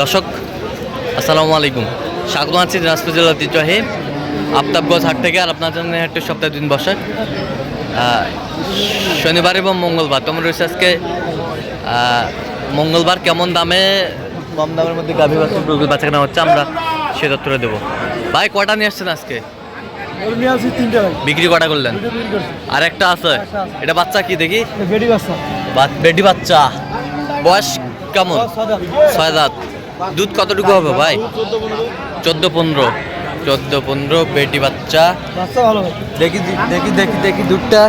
দর্শক আসসালামু আলাইকুম, স্বাগত আছি দিনাজপুর জেলার ঐতিহ্যবাহী আফতাবগঞ্জ হাট থেকে। আর আপনার জন্য হাটটি সপ্তাহে 2 দিন বসে, শনিবার এবং মঙ্গলবার। তোমরা রয়েছে আজকে মঙ্গলবার। কেমন দামে, কম দামের মধ্যে গাভী বাচ্চা কেনা হচ্ছে, আমরা সে তথ্যটা দেবো। ভাই কটা নিয়ে আসছেন আজকে? বিক্রি কটা করলেন? আর একটা আছে, এটা বাচ্চা কি দেখি? বেডি বাচ্চা। বয়স কেমন? 6 দাঁত। দুধ কতটুকু হবে ভাই? 14-15 বেডি বাচ্চা। দেখি দেখি দেখি দেখি দুধটা।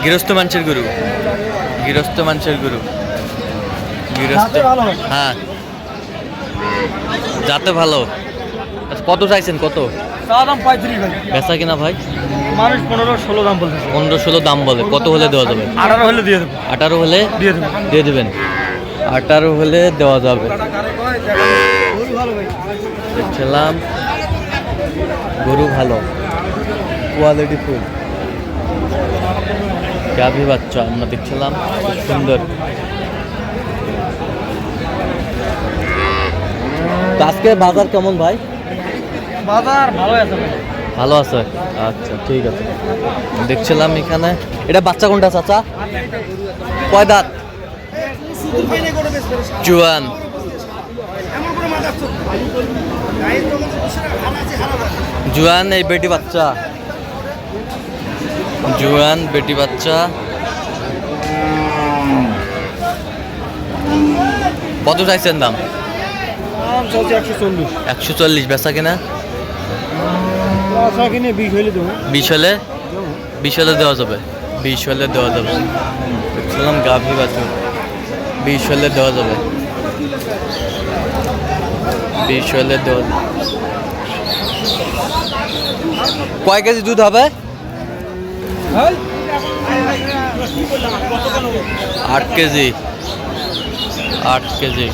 গৃহস্থ মানুষের গরু, গৃহস্থ মানুষের গরু, গৃহস্থ। হ্যাঁ, যাতে ভালো। কত চাইছেন? কত বেচা কিনা ভাই? মানুষ 15-16 দাম বলছে। 15-16 দাম বলে। কত হলে দেওয়া যাবে? 18 হলে দিয়ে দেবো। 18 হলে দিয়ে দেবেন? 18 হলে দেওয়া যাবে। দেখছিলাম গরু ভালো, কোয়ালিটি ফুল গাভী বাচ্চা আমরা দেখছিলাম, খুব সুন্দর। আজকে বাজার কেমন ভাই? বাজার ভালো আছে। ভালো আছে, আচ্ছা ঠিক আছে। দেখছিলাম এখানে, এটা বাচ্চা কোনটা চাচা? কয় দাঁত? জুয়ান। জুয়ান এই বেটি বাচ্চা, জুয়ান বেটি বাচ্চা। কত চাইছেন দাম? 140। বেচা কিনা? 20 হলে দেওয়া যাবে। 20 হলে দেওয়া যাবে। দেখছিলাম গাভী বাছুর, 20 হলে দেওয়া যাবে। 20 হলে দেওয়া। কয় কেজি দুধ হবে? 8 কেজি। 8 কেজি।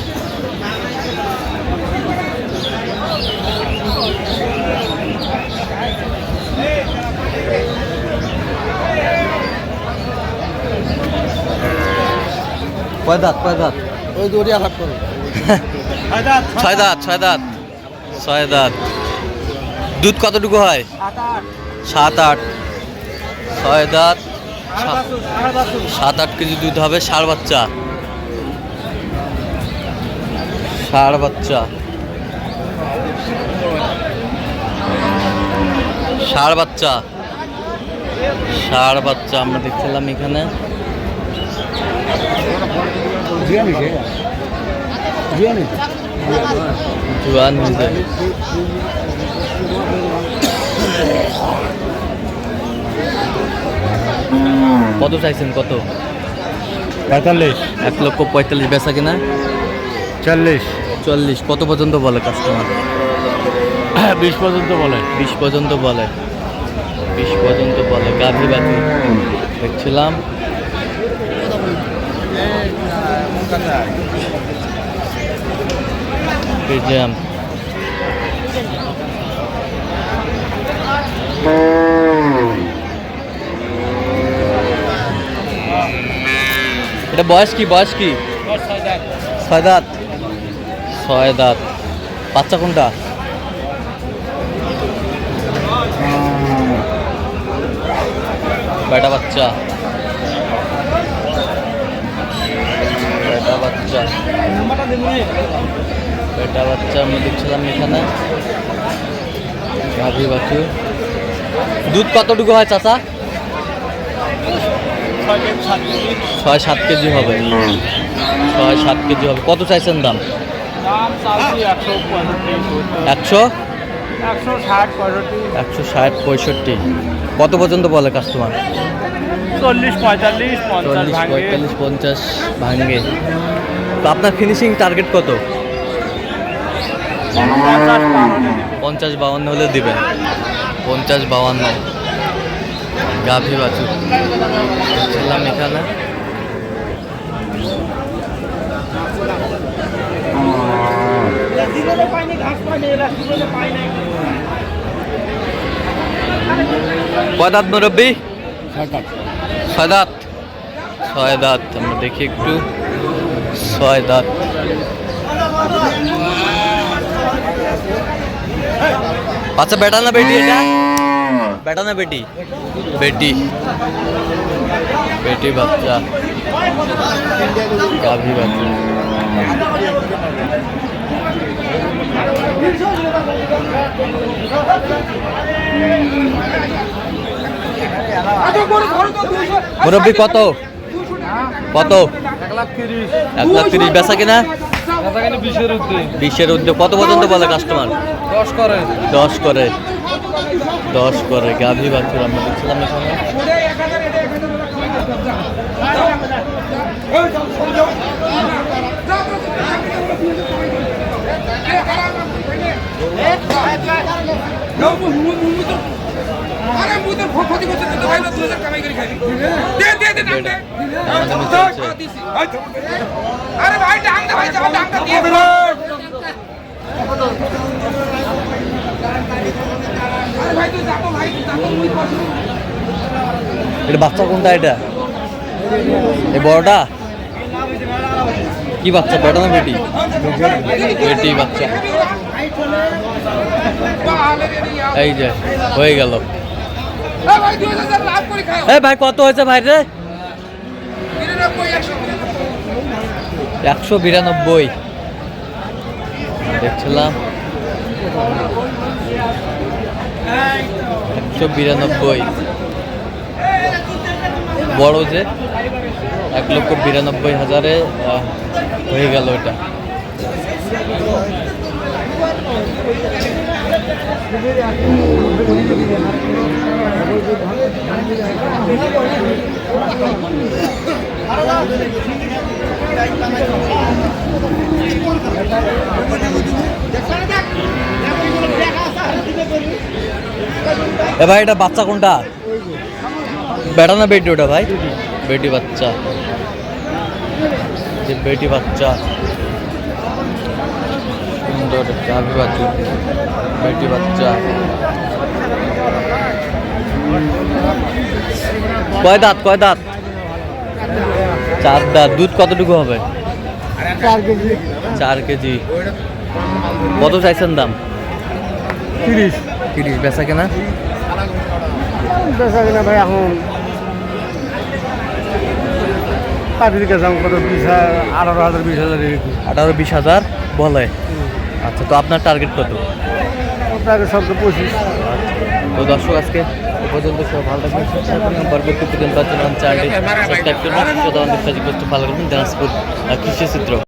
কয় দাঁত? কয় দাঁত? ওই দড়িয়া ভাগ করো। 6 দাঁত। 6 দাঁত। দুধ কতটুকু হয়? 7-8। 6 দাঁত, 7-8 কেজি দুধ হবে। ষাঁড় বাচ্চা, ষাঁড় বাচ্চা, ষাঁড় বাচ্চা, ষাঁড় বাচ্চা আমরা দেখছিলাম এখানে। জুয়ান হয়েছে। কত চাইছেন? কত? 45। 1,45,000। বেচা কিনা? 40। কত পর্যন্ত বলে কাস্টমার? 20 পর্যন্ত বলে। 20 পর্যন্ত বলে। 20 পর্যন্ত বলে। গাভী বাছুর দেখছিলাম। এটা বয়স কি? বয়স কি? 6 দাঁত। 6 দাঁত। বাচ্চা কোনটা? বেটা বাচ্চা, বেটা বাচ্চা, বেটা বাচ্চা আমি দেখছিলাম এখানে। গাভী বাছুর। দুধ কতটুকু হয় চাচা? 6-7 কেজি হবে। 6-7 কেজি হবে। কত চাইছেন দাম? 160-165। কত পর্যন্ত বলে কাস্টমার? 40-45-50 ভাঙে। তো আপনার ফিনিশিং টার্গেট কত? 50-52 হলে দিবেন। 50-52 গাভী বাছুর ছিলাম এখানে। কয় দাঁত মুরব্বি? 6 দাঁত। 6 দাঁত। আমরা দেখি একটু। 6 দাঁত। বাচ্চা বেটা না বেটি এটা? বেটা না বেটি? বেটি। বেটি বাচ্চা, গাভী বাচ্চা। মুরব্বী কত? কত? 1,30,000 বেচা কিনা? 20-এর উদ্যোগ। কত পর্যন্ত বলে কাস্টমার? 10 করে। 10 করে গাভী বাচ্চা আমরা দেখছিলাম এখানে। এটা বাচ্চা কোনটা? এটা এই বড়টা কি বাচ্চা? বেটা না বেটি? বেটি বাচ্চা। এই যে হয়ে গেল। ভাই কত হয়েছে ভাই রে? 192 দেখছিলাম। 192 বড় যে 1,92,000-এ হয়ে গেল এটা। এ ভাই এটা বাচ্চা কোনটা? বেটা না বেটি ওটা ভাই? বেটি বাচ্চা। বেটি বাচ্চা সুন্দর গাভী বাচ্চা। বেটি বাচ্চা। কয় দাঁত? কয় দাঁত? 4 দাঁত। দুধ কতটুকু হবে? 4 কেজি। 4 কেজি। কত চাইছেন দাম? 30 বেচা কেনা? বেচা কিনা ভাই এখন পাঠিয়ে গেছিলাম কত 18,000 20,000 18-20,000 বলে। আচ্ছা, তো আপনার টার্গেট কত? সব তো 25। তো দর্শক আজকে এ পর্যন্ত সব ভালো থাকবেন, সুস্থ থাকবেন। পরবর্তী প্রতিদিন পাচ্ছেন চ্যানেলটি সাবস্ক্রাইব করবেন। সুস্থ থাকবেন, বিশ্বাসী ভালো করবেন। দিনাজপুর কৃষি চিত্র।